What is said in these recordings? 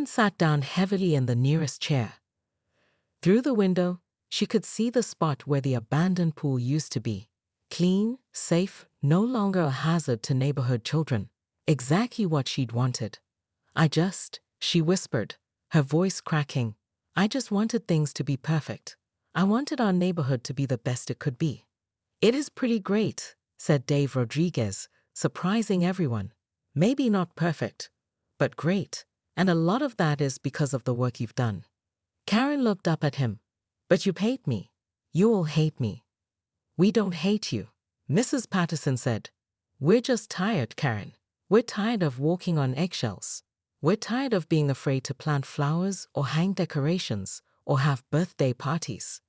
Karen sat down heavily in the nearest chair. Through the window, she could see the spot where the abandoned pool used to be. Clean, safe, no longer a hazard to neighborhood children. Exactly what she'd wanted. She whispered, her voice cracking. I just wanted things to be perfect. I wanted our neighborhood to be the best it could be. It is pretty great, said Dave Rodriguez, surprising everyone. Maybe not perfect, but great. And a lot of that is because of the work you've done. Karen looked up at him. But you hate me. You all hate me. We don't hate you, Mrs. Patterson said. We're just tired, Karen. We're tired of walking on eggshells. We're tired of being afraid to plant flowers or hang decorations or have birthday parties.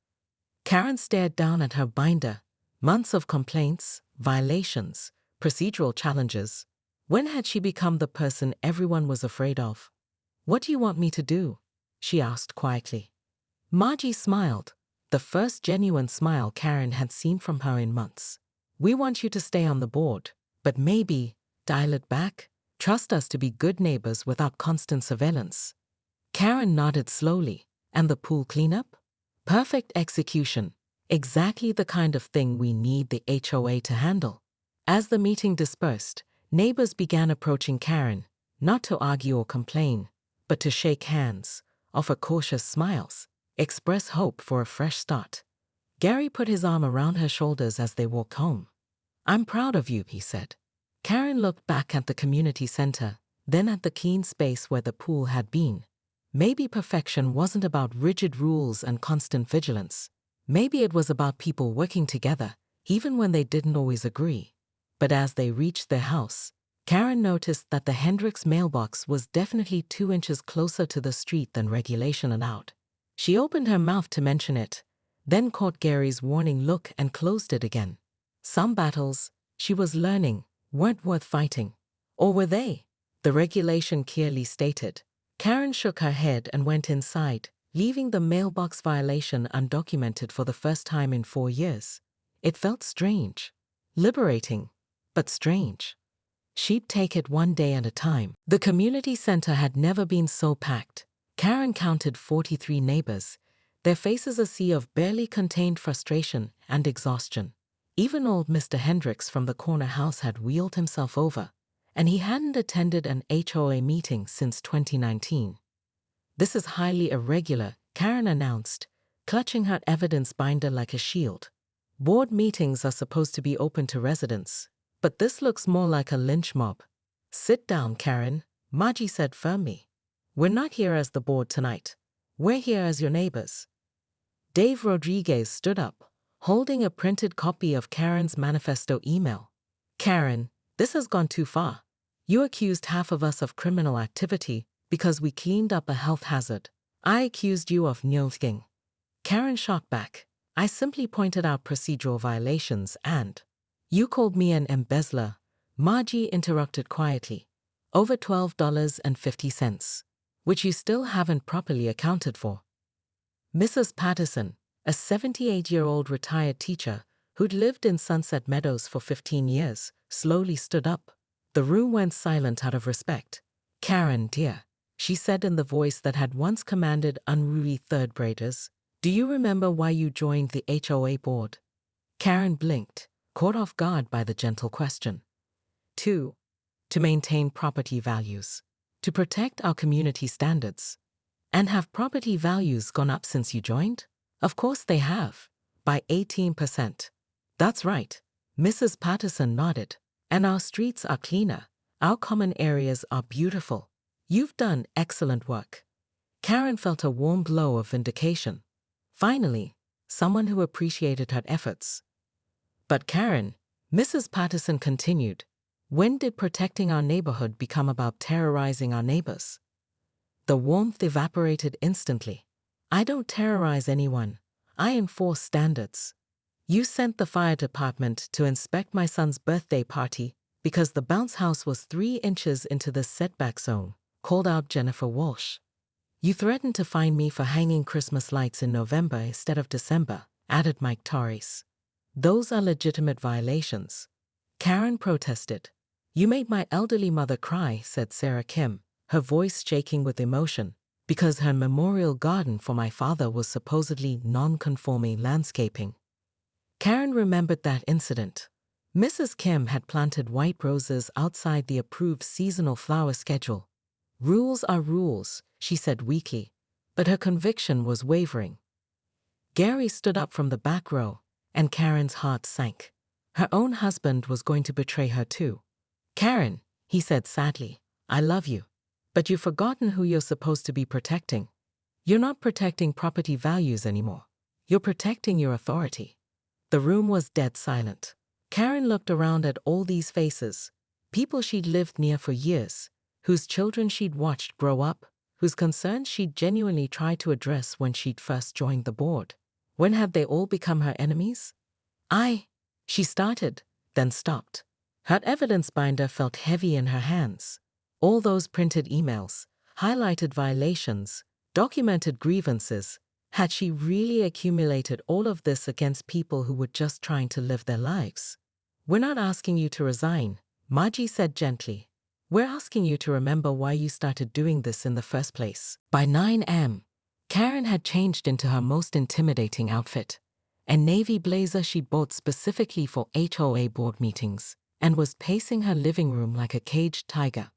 Karen stared down at her binder. Months of complaints, violations, procedural challenges. When had she become the person everyone was afraid of? What do you want me to do? She asked quietly. Margie smiled, the first genuine smile Karen had seen from her in months. We want you to stay on the board, but maybe dial it back. Trust us to be good neighbors without constant surveillance. Karen nodded slowly. And the pool cleanup? Perfect execution. Exactly the kind of thing we need the HOA to handle. As the meeting dispersed, neighbors began approaching Karen, not to argue or complain, but to shake hands, offer cautious smiles, express hope for a fresh start. Gary put his arm around her shoulders as they walked home. I'm proud of you, he said. Karen looked back at the community center, then at the clean space where the pool had been. Maybe perfection wasn't about rigid rules and constant vigilance. Maybe it was about people working together, even when they didn't always agree. But as they reached their house, Karen noticed that the Hendricks mailbox was definitely 2 inches closer to the street than regulation allowed. She opened her mouth to mention it, then caught Gary's warning look and closed it again. Some battles, she was learning, weren't worth fighting. Or were they? The regulation clearly stated. Karen shook her head and went inside, leaving the mailbox violation undocumented for the first time in 4 years. It felt strange. Liberating, but strange. She'd take it one day at a time. The community center had never been so packed. Karen counted 43 neighbors, their faces a sea of barely contained frustration and exhaustion. Even old Mr. Hendricks from the corner house had wheeled himself over, and he hadn't attended an HOA meeting since 2019. This is highly irregular, Karen announced, clutching her evidence binder like a shield. Board meetings are supposed to be open to residents, but this looks more like a lynch mob. Sit down, Karen, Margie said firmly. We're not here as the board tonight. We're here as your neighbors. Dave Rodriguez stood up, holding a printed copy of Karen's manifesto email. Karen, this has gone too far. You accused half of us of criminal activity because we cleaned up a health hazard. I accused you of nilking. Karen shot back. I simply pointed out procedural violations and... You called me an embezzler, Margie interrupted quietly. Over $12.50, which you still haven't properly accounted for. Mrs. Patterson, a 78-year-old retired teacher who'd lived in Sunset Meadows for 15 years, slowly stood up. The room went silent out of respect. Karen, dear, she said in the voice that had once commanded unruly third graders, do you remember why you joined the HOA board? Karen blinked, caught off guard by the gentle question. 2. To maintain property values. To protect our community standards. And have property values gone up since you joined? Of course they have. By 18%. That's right. Mrs. Patterson nodded. And our streets are cleaner. Our common areas are beautiful. You've done excellent work. Karen felt a warm glow of vindication. Finally, someone who appreciated her efforts. But Karen, Mrs. Patterson continued, when did protecting our neighborhood become about terrorizing our neighbors? The warmth evaporated instantly. I don't terrorize anyone. I enforce standards. You sent the fire department to inspect my son's birthday party because the bounce house was 3 inches into the setback zone, called out Jennifer Walsh. You threatened to fine me for hanging Christmas lights in November instead of December, added Mike Torres. Those are legitimate violations. Karen protested. You made my elderly mother cry, said Sarah Kim, her voice shaking with emotion, because her memorial garden for my father was supposedly non-conforming landscaping. Karen remembered that incident. Mrs. Kim had planted white roses outside the approved seasonal flower schedule. Rules are rules, she said weakly, but her conviction was wavering. Gary stood up from the back row, and Karen's heart sank. Her own husband was going to betray her too. Karen, he said sadly, I love you, but you've forgotten who you're supposed to be protecting. You're not protecting property values anymore. You're protecting your authority. The room was dead silent. Karen looked around at all these faces, people she'd lived near for years, whose children she'd watched grow up, whose concerns she'd genuinely tried to address when she'd first joined the board. When had they all become her enemies? She started, then stopped. Her evidence binder felt heavy in her hands. All those printed emails, highlighted violations, documented grievances. Had she really accumulated all of this against people who were just trying to live their lives? We're not asking you to resign, Margie said gently. We're asking you to remember why you started doing this in the first place. By 9 a.m., Karen had changed into her most intimidating outfit, a navy blazer she'd bought specifically for HOA board meetings, and was pacing her living room like a caged tiger.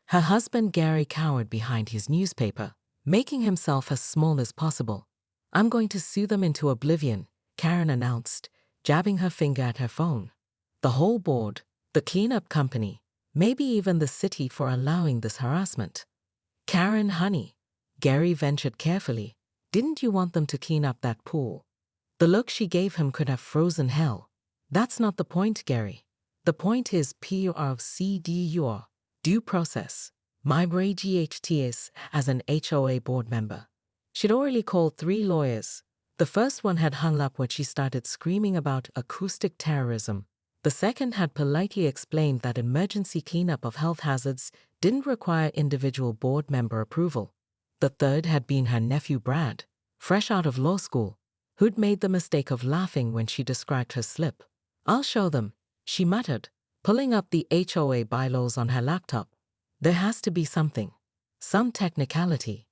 Her husband Gary cowered behind his newspaper, making himself as small as possible. I'm going to sue them into oblivion, Karen announced, jabbing her finger at her phone. The whole board, the cleanup company, maybe even the city for allowing this harassment. Karen, honey, Gary ventured carefully, didn't you want them to clean up that pool? The look she gave him could have frozen hell. That's not the point, Gary. The point is procedure, due process. My GHTS as an HOA board member. She'd already called 3 lawyers. The first one had hung up when she started screaming about acoustic terrorism. The second had politely explained that emergency cleanup of health hazards didn't require individual board member approval. The third had been her nephew Brad, fresh out of law school, who'd made the mistake of laughing when she described her slip. I'll show them, she muttered, pulling up the HOA bylaws on her laptop. There has to be something, some technicality.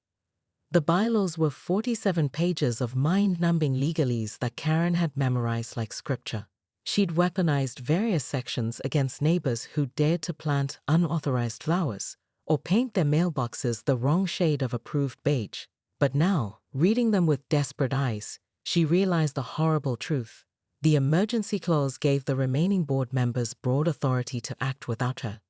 The bylaws were 47 pages of mind-numbing legalese that Karen had memorized like scripture. She'd weaponized various sections against neighbors who dared to plant unauthorized flowers or paint their mailboxes the wrong shade of approved beige. But now, reading them with desperate eyes, she realized the horrible truth. The emergency clause gave the remaining board members broad authority to act without her.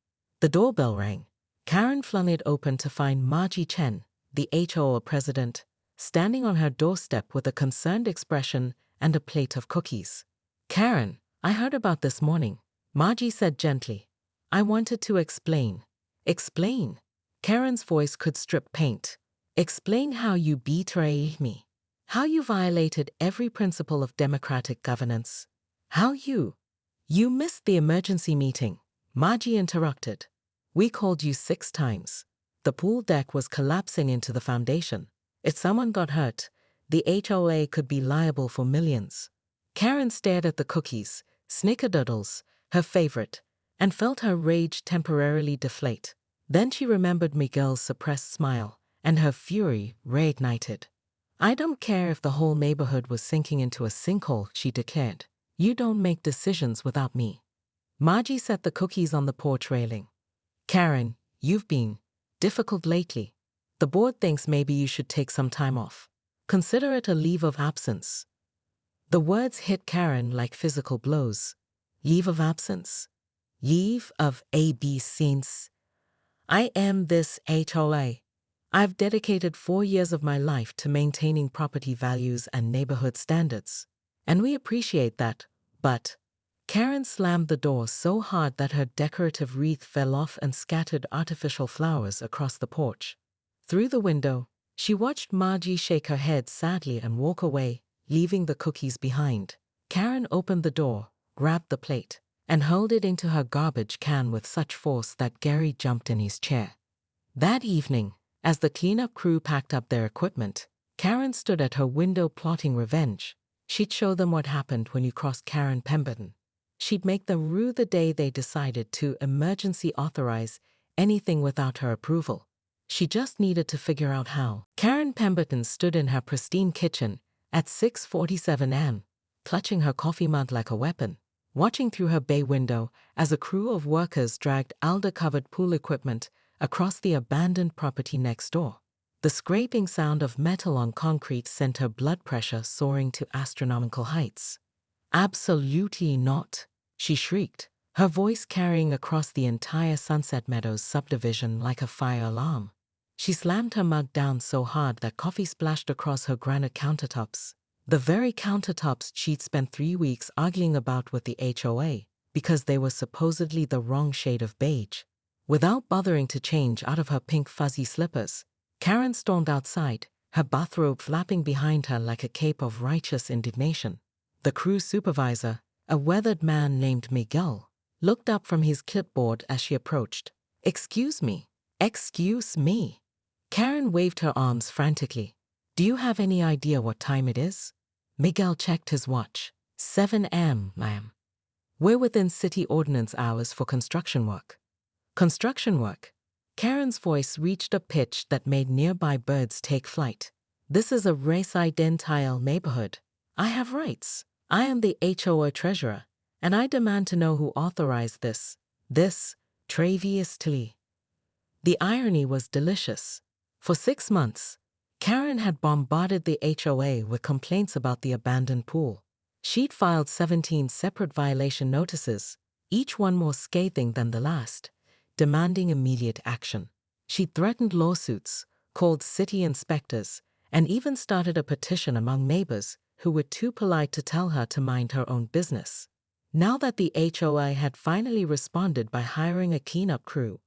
The doorbell rang. Karen flung it open to find Margie Chen, the HOA president, standing on her doorstep with a concerned expression and a plate of cookies. Karen, I heard about this morning, Margie said gently. I wanted to explain. Explain? Karen's voice could strip paint. Explain how you betrayed me. How you violated every principle of democratic governance. How you missed the emergency meeting, Margie interrupted. We called you 6 times. The pool deck was collapsing into the foundation. If someone got hurt, the HOA could be liable for millions. Karen stared at the cookies, snickerdoodles, her favorite, and felt her rage temporarily deflate. Then she remembered Miguel's suppressed smile, and her fury reignited. I don't care if the whole neighborhood was sinking into a sinkhole, she declared. You don't make decisions without me. Margie set the cookies on the porch railing. Karen, you've been difficult lately. The board thinks maybe you should take some time off. Consider it a leave of absence. The words hit Karen like physical blows. Leave of absence. Leave of absence. I am this HOA. I've dedicated 4 years of my life to maintaining property values and neighborhood standards. And we appreciate that, but Karen slammed the door so hard that her decorative wreath fell off and scattered artificial flowers across the porch. Through the window, she watched Margie shake her head sadly and walk away, leaving the cookies behind. Karen opened the door, grabbed the plate, and hurled it into her garbage can with such force that Gary jumped in his chair. That evening, as the cleanup crew packed up their equipment, Karen stood at her window plotting revenge. She'd show them what happened when you crossed Karen Pemberton. She'd make them rue the day they decided to emergency authorize anything without her approval. She just needed to figure out how. Karen Pemberton stood in her pristine kitchen at 6:47 am, clutching her coffee mug like a weapon, watching through her bay window as a crew of workers dragged alder-covered pool equipment across the abandoned property next door. The scraping sound of metal on concrete sent her blood pressure soaring to astronomical heights. "Absolutely not," she shrieked, her voice carrying across the entire Sunset Meadows subdivision like a fire alarm. She slammed her mug down so hard that coffee splashed across her granite countertops, the very countertops she'd spent 3 weeks arguing about with the HOA because they were supposedly the wrong shade of beige. Without bothering to change out of her pink fuzzy slippers, Karen stormed outside, her bathrobe flapping behind her like a cape of righteous indignation. The crew supervisor, a weathered man named Miguel, looked up from his clipboard as she approached. "Excuse me. Excuse me." Karen waved her arms frantically. "Do you have any idea what time it is?" Miguel checked his watch. 7 am, ma'am. "We're within city ordinance hours for construction work." Construction work? Karen's voice reached a pitch that made nearby birds take flight. "This is a residential neighborhood. I have rights. I am the HOA treasurer, and I demand to know who authorized this, traviously." The irony was delicious. For 6 months, Karen had bombarded the HOA with complaints about the abandoned pool. She'd filed 17 separate violation notices, each one more scathing than the last, demanding immediate action. She threatened lawsuits, called city inspectors, and even started a petition among neighbors who were too polite to tell her to mind her own business. Now that the HOA had finally responded by hiring a cleanup crew,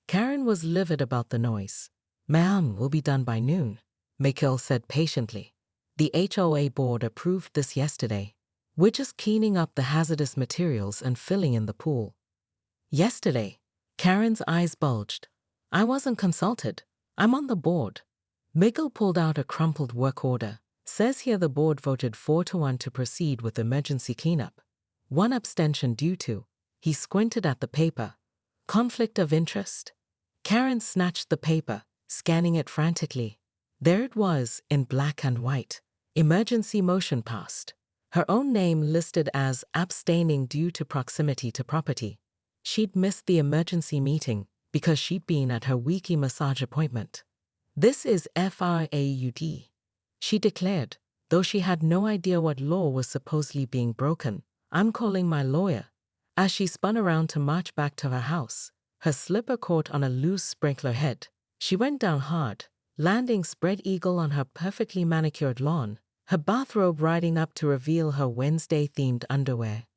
Karen was livid about the noise. "Ma'am, will be done by noon," Mikhail said patiently. "The HOA board approved this yesterday. We're just cleaning up the hazardous materials and filling in the pool." "Yesterday?" Karen's eyes bulged. "I wasn't consulted. I'm on the board." Mikhail pulled out a crumpled work order. "Says here the board voted 4-1 to proceed with emergency cleanup. 1 abstention due to," he squinted at the paper, "conflict of interest." Karen snatched the paper, scanning it frantically. There it was, in black and white. Emergency motion passed. Her own name listed as abstaining due to proximity to property. She'd missed the emergency meeting because she'd been at her weekly massage appointment. "This is fraud," she declared, though she had no idea what law was supposedly being broken. "I'm calling my lawyer." As she spun around to march back to her house, her slipper caught on a loose sprinkler head. She went down hard, landing spread eagle on her perfectly manicured lawn, her bathrobe riding up to reveal her Wednesday-themed underwear.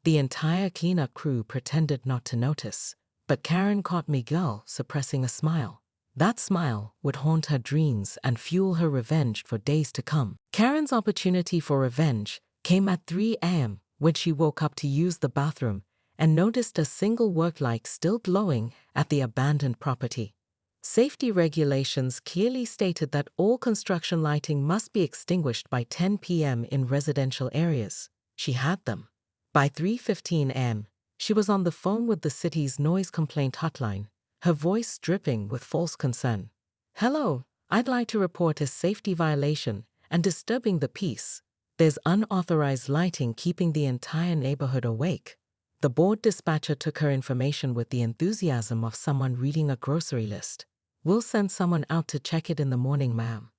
The entire cleanup crew pretended not to notice, but Karen caught Miguel suppressing a smile. That smile would haunt her dreams and fuel her revenge for days to come. Karen's opportunity for revenge came at 3 am when she woke up to use the bathroom and noticed a single work light still glowing at the abandoned property. Safety regulations clearly stated that all construction lighting must be extinguished by 10 p.m. in residential areas. She had them. By 3:15 am, she was on the phone with the city's noise complaint hotline, her voice dripping with false concern. "Hello, I'd like to report a safety violation and disturbing the peace. There's unauthorized lighting keeping the entire neighborhood awake." The board dispatcher took her information with the enthusiasm of someone reading a grocery list. "We'll send someone out to check it in the morning, ma'am."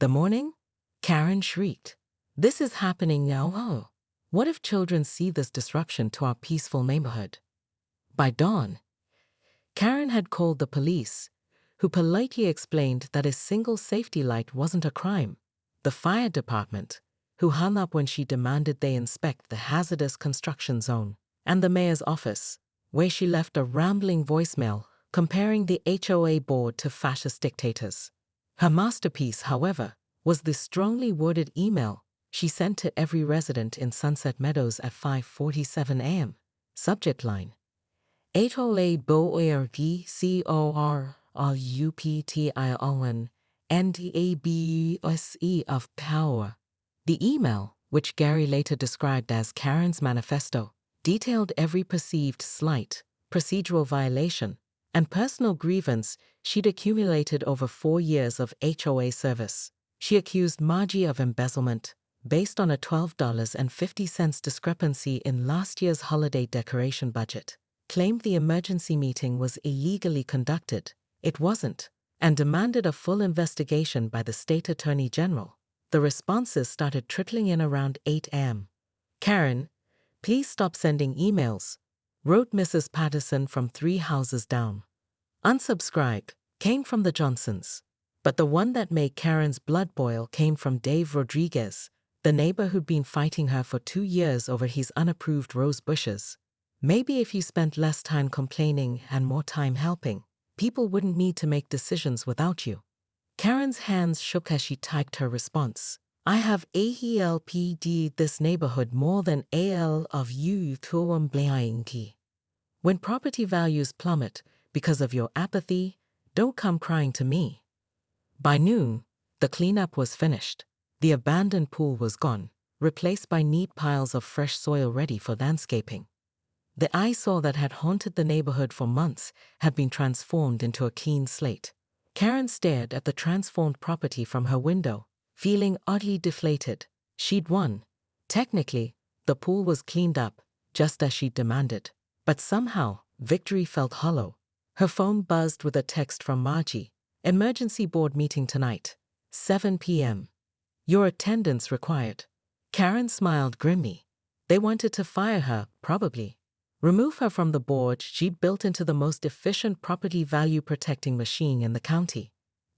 "The morning?" Karen shrieked. "This is happening now. Oh, what if children see this disruption to our peaceful neighborhood?" By dawn, Karen had called the police, who politely explained that a single safety light wasn't a crime. The fire department, who hung up when she demanded they inspect the hazardous construction zone, and the mayor's office, where she left a rambling voicemail comparing the HOA board to fascist dictators. Her masterpiece, however, was the strongly worded email she sent to every resident in Sunset Meadows at 5:47 am. Subject line: HOA BOERGCORRUPTION NDABUSE of power. The email, which Gary later described as Karen's manifesto, detailed every perceived slight, procedural violation, and personal grievance she'd accumulated over 4 years of HOA service. She accused Margie of embezzlement, based on a $12.50 discrepancy in last year's holiday decoration budget, claimed the emergency meeting was illegally conducted. It wasn't, and demanded a full investigation by the state attorney general. The responses started trickling in around 8 a.m. "Karen, please stop sending emails," wrote Mrs. Patterson from 3 houses down. "Unsubscribe" came from the Johnsons. But the one that made Karen's blood boil came from Dave Rodriguez, the neighbor who'd been fighting her for 2 years over his unapproved rose bushes. "Maybe if you spent less time complaining and more time helping, people wouldn't need to make decisions without you." Karen's hands shook as she typed her response. "I have AHLPD this neighborhood more than AL of you tuum blainki. When property values plummet because of your apathy, don't come crying to me." By noon, the cleanup was finished. The abandoned pool was gone, replaced by neat piles of fresh soil ready for landscaping. The eyesore that had haunted the neighborhood for months had been transformed into a clean slate. Karen stared at the transformed property from her window, feeling oddly deflated. She'd won. Technically, the pool was cleaned up, just as she'd demanded. But somehow, victory felt hollow. Her phone buzzed with a text from Margie. "Emergency board meeting tonight, 7 p.m. Your attendance required." Karen smiled grimly. They wanted to fire her, probably. Remove her from the board she'd built into the most efficient property value protecting machine in the county.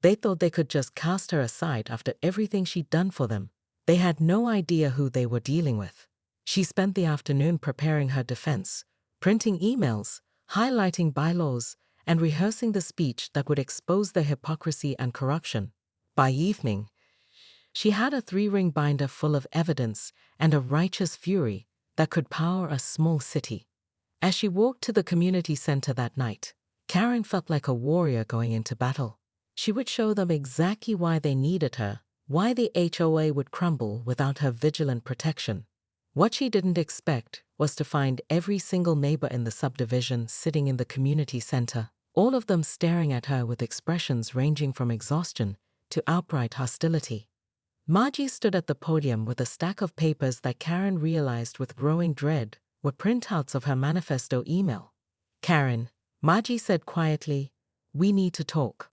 They thought they could just cast her aside after everything she'd done for them. They had no idea who they were dealing with. She spent the afternoon preparing her defense, printing emails, highlighting bylaws, and rehearsing the speech that would expose their hypocrisy and corruption. By evening, she had a 3-ring binder full of evidence and a righteous fury that could power a small city. As she walked to the community center that night, Karen felt like a warrior going into battle. She would show them exactly why they needed her, why the HOA would crumble without her vigilant protection. What she didn't expect was to find every single neighbor in the subdivision sitting in the community center, all of them staring at her with expressions ranging from exhaustion to outright hostility. Margie stood at the podium with a stack of papers that Karen realized with growing dread were printouts of her manifesto email. "Karen," Margie said quietly, "we need to talk."